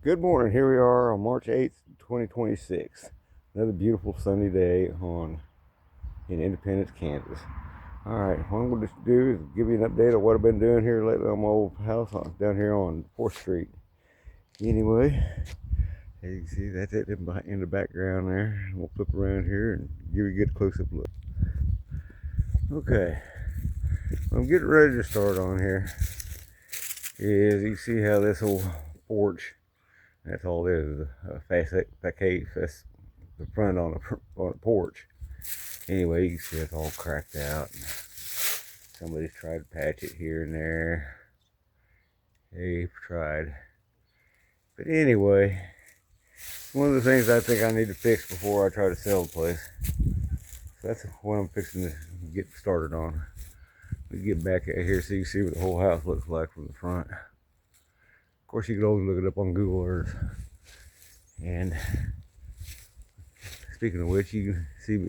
Good morning. Here we are on March 8th, 2026. Another beautiful sunny day in Independence, Kansas. All right, what I'm going to do is give you an update of what I've been doing here lately on my old house down here on 4th Street. Anyway, as you can see, that's it in the background there. We'll flip around here and give you a good close-up look. Okay, I'm getting ready to start on here. You see how this old porch, that's all it is, a facade, that's the front on a porch. Anyway, you can see it's all cracked out. Somebody's tried to patch it here and there. They've tried. But anyway, one of the things I think I need to fix before I try to sell the place. So that's what I'm fixing to get started on. We get back out here so you can see what the whole house looks like from the front. Of course, you can always look it up on Google Earth. And speaking of which, you can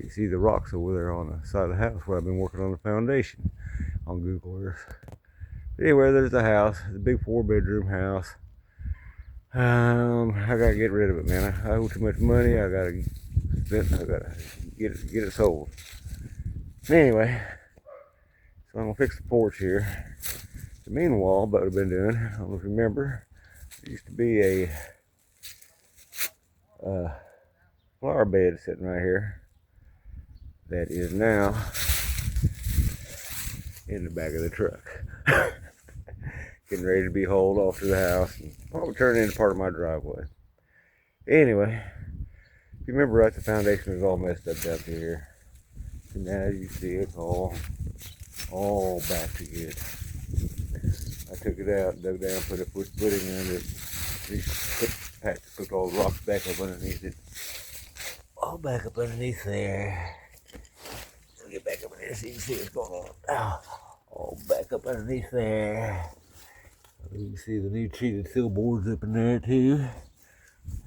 see the rocks over there on the side of the house where I've been working on the foundation on Google Earth. But anyway, there's the house, the big 4-bedroom house. I gotta get rid of it, man. I owe too much money. I gotta get it sold. Anyway, so I'm gonna fix the porch here. The main wall, what I've been doing, I don't know if you remember, there used to be a flower bed sitting right here that is now in the back of the truck. Getting ready to be hauled off to the house and probably turn into part of my driveway. Anyway, if you remember right, the foundation is all messed up down through here. And now you see it's all back to good. I took it out, dug down, put footing under it, put all the rocks back up underneath it. All back up underneath there. Let me get back up in there so you can see what's going on. All back up underneath there. You can see the new treated steel boards up in there too.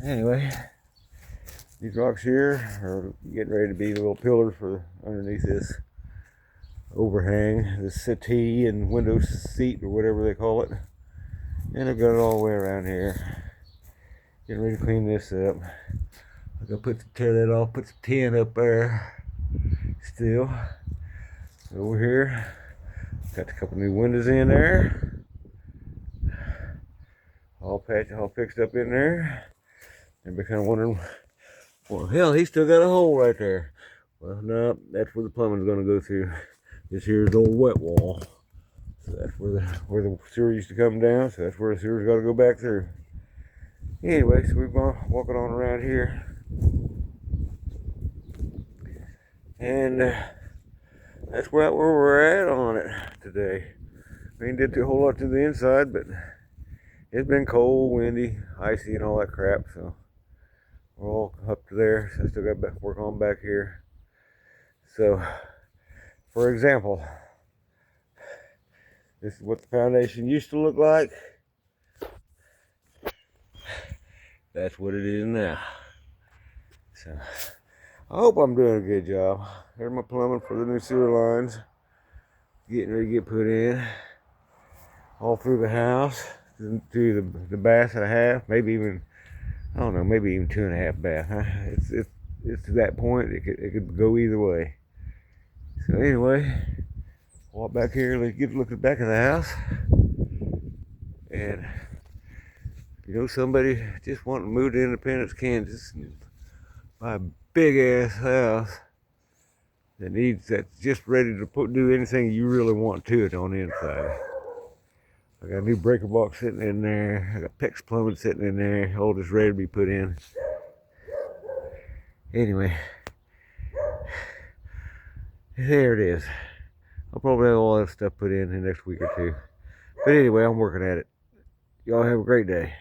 Anyway, these rocks here are getting ready to be little pillars for underneath this overhang, this settee and window seat or whatever they call it. And I've got it all the way around here. Getting ready to clean this up. I'm gonna tear that off, put some tin up there still. Over here, got a couple new windows in there. All patched, all fixed up in there. Everybody kind of wondering, well, hell, he's still got a hole right there. Well, no, that's where the plumbing's going to go through. This here's the old wet wall. So that's where the sewer used to come down. So that's where the sewer's got to go back through. Anyway, so we've been walking on around here. And that's where we're at on it today. We ain't did a whole lot to the inside, but it's been cold, windy, icy, and all that crap, so we're all up to there. So I still got to work on back here. So, for example, this is what the foundation used to look like. That's what it is now. So, I hope I'm doing a good job. There's my plumbing for the new sewer lines. Getting ready to get put in. All through the house. To the bath and a half, maybe even, I don't know, maybe even 2.5 bath. Huh? It's to that point. It could go either way. So anyway, walk back here. Let's get a look at the back of the house. And somebody just wanting to move to Independence, Kansas, and buy a big ass house that's just ready to do anything you really want to it on the inside. I got a new breaker box sitting in there. I got PEX plumbing sitting in there. All just ready to be put in. Anyway, there it is. I'll probably have all that stuff put in the next week or two. But anyway, I'm working at it. Y'all have a great day.